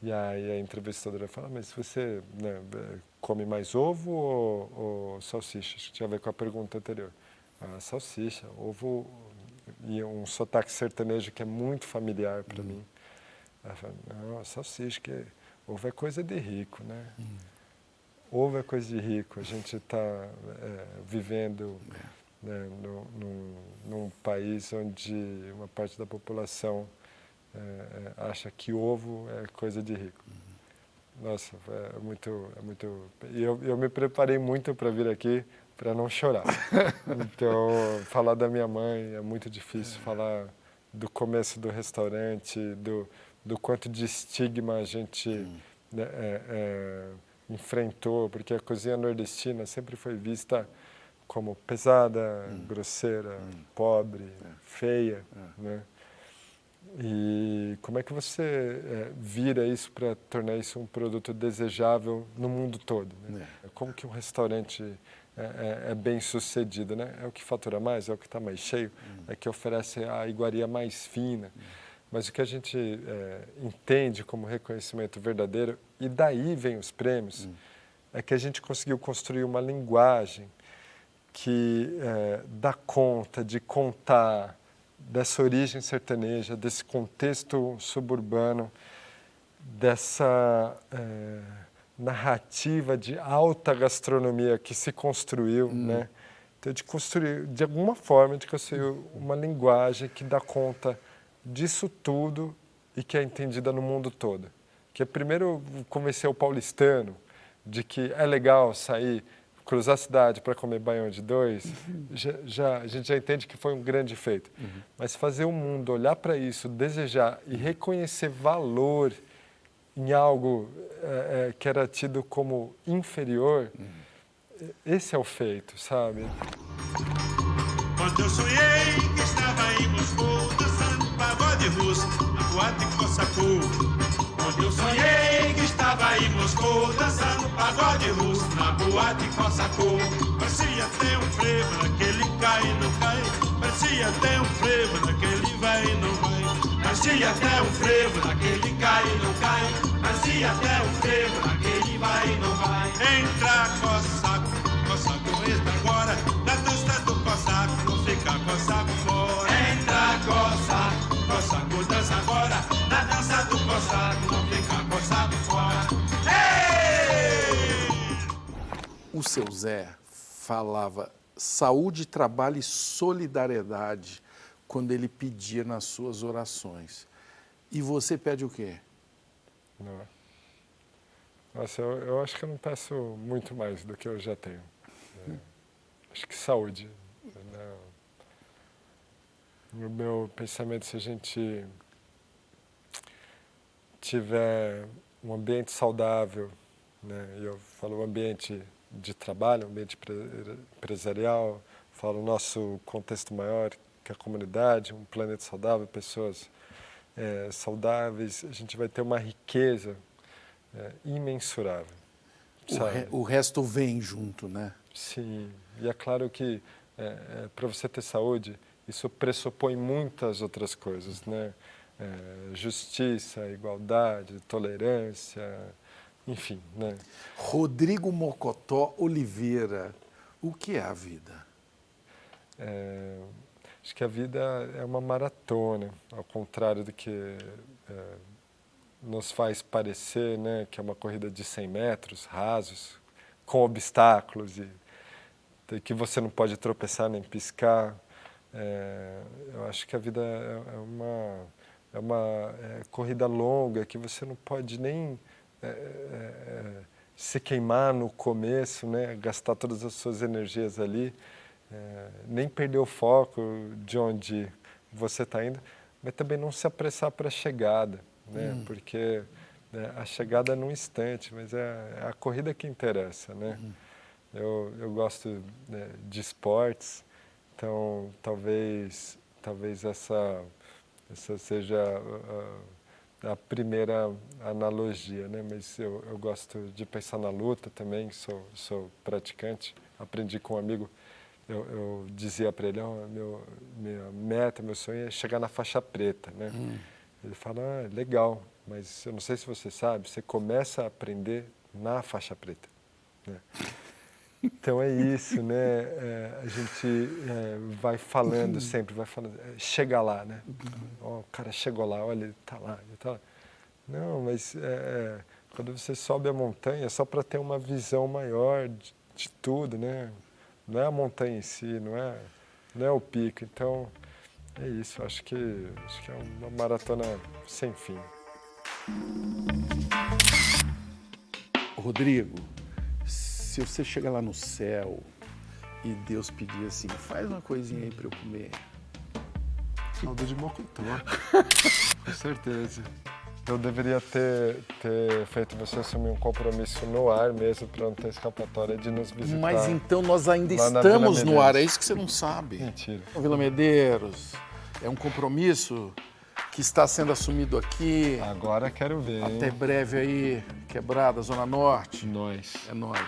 E aí a entrevistadora fala, mas você, né, come mais ovo ou salsicha? Acho que tinha a ver com a pergunta anterior. Salsicha, ovo, e um sotaque sertanejo que é muito familiar para mim. Ela fala, não, salsicha, que ovo é coisa de rico, né? Ovo é coisa de rico. A gente está vivendo, né, num país onde uma parte da população acha que ovo é coisa de rico. Nossa, é muito... E eu me preparei muito para vir aqui para não chorar. Então, falar da minha mãe é muito difícil, falar do começo do restaurante, do quanto de estigma a gente enfrentou, porque a cozinha nordestina sempre foi vista como pesada, grosseira, pobre, feia, né? E como é que você vira isso para tornar isso um produto desejável no mundo todo, né? Como que um restaurante é bem sucedido, né? É o que fatura mais, é o que está mais cheio, é que oferece a iguaria mais fina. Mas o que a gente entende como reconhecimento verdadeiro, e daí vem os prêmios, é que a gente conseguiu construir uma linguagem que dá conta de contar dessa origem sertaneja, desse contexto suburbano, dessa narrativa de alta gastronomia que se construiu, né? Então, de alguma forma, de construir uma linguagem que dá conta disso tudo e que é entendida no mundo todo. Que primeiro convencer o paulistano de que é legal sair, cruzar a cidade para comer baião de dois, a gente já entende que foi um grande feito. Mas fazer o mundo olhar para isso, desejar e reconhecer valor em algo que era tido como inferior, esse é o feito, sabe? Quando eu sonhei que estava em Moscou, dançando pagode russo, na boate Cossacou. Quando eu sonhei que estava em Moscou, dançando pagode russo, na boate Cossacou. Parecia ter um frevo naquele cai e não cai, parecia ter um frevo naquele vai e não vai. Mas Mas se até o frevo naquele cai e não cai, mas se até o frevo naquele vai e não vai. Entra cossaco, cossaco entra agora, na dança do cossaco, não fica cossaco fora. Entra cossaco, cossaco dança agora, na dança do cossaco, não fica cossaco fora. Ei! O seu Zé falava saúde, trabalho e solidariedade quando ele pedia nas suas orações. E você pede o quê? Não. Nossa, eu acho que eu não peço muito mais do que eu já tenho. Acho que saúde. No meu pensamento, se a gente tiver um ambiente saudável, né? Eu falo ambiente de trabalho, ambiente empresarial, falo o nosso contexto maior, que é a comunidade, um planeta saudável, pessoas saudáveis, a gente vai ter uma riqueza imensurável. O resto vem junto, né? Sim, e é claro que para você ter saúde, isso pressupõe muitas outras coisas, né? Justiça, igualdade, tolerância, enfim, né? Rodrigo Mocotó Oliveira, o que é a vida? Acho que a vida é uma maratona, ao contrário do que nos faz parecer, né? Que é uma corrida de 100 metros, rasos, com obstáculos, e que você não pode tropeçar nem piscar. Eu acho que a vida é uma corrida longa, que você não pode nem se queimar no começo, né? Gastar todas as suas energias ali, nem perder o foco de onde você está indo, mas também não se apressar para a chegada, né? Porque a chegada é num instante, mas é a corrida que interessa, né? Eu gosto de esportes, então talvez essa seja a primeira analogia, né? Mas eu gosto de pensar na luta também, sou praticante, aprendi com um amigo, eu dizia para ele, minha meta, meu sonho é chegar na faixa preta, né? Ele fala, legal, mas eu não sei se você sabe, você começa a aprender na faixa preta, né? Então é isso, né? A gente vai falando sempre, vai falando, chega lá, né? O cara chegou lá, olha, ele tá lá, ele tá lá. Não, mas quando você sobe a montanha é só para ter uma visão maior de tudo, né? Não é a montanha em si, não é o pico. Então é isso, acho que é uma maratona sem fim. Rodrigo, se você chegar lá no céu e Deus pedir assim, faz uma coisinha aí para eu comer. Caldo de mocotó, com certeza. Eu deveria ter feito você assumir um compromisso no ar mesmo, para não ter escapatória de nos visitar. Mas então nós ainda estamos no ar, é isso que você não sabe. Mentira. Vila Medeiros, é um compromisso que está sendo assumido aqui. Agora quero ver, hein? Até breve aí, Quebrada, Zona Norte. Nós. É nós.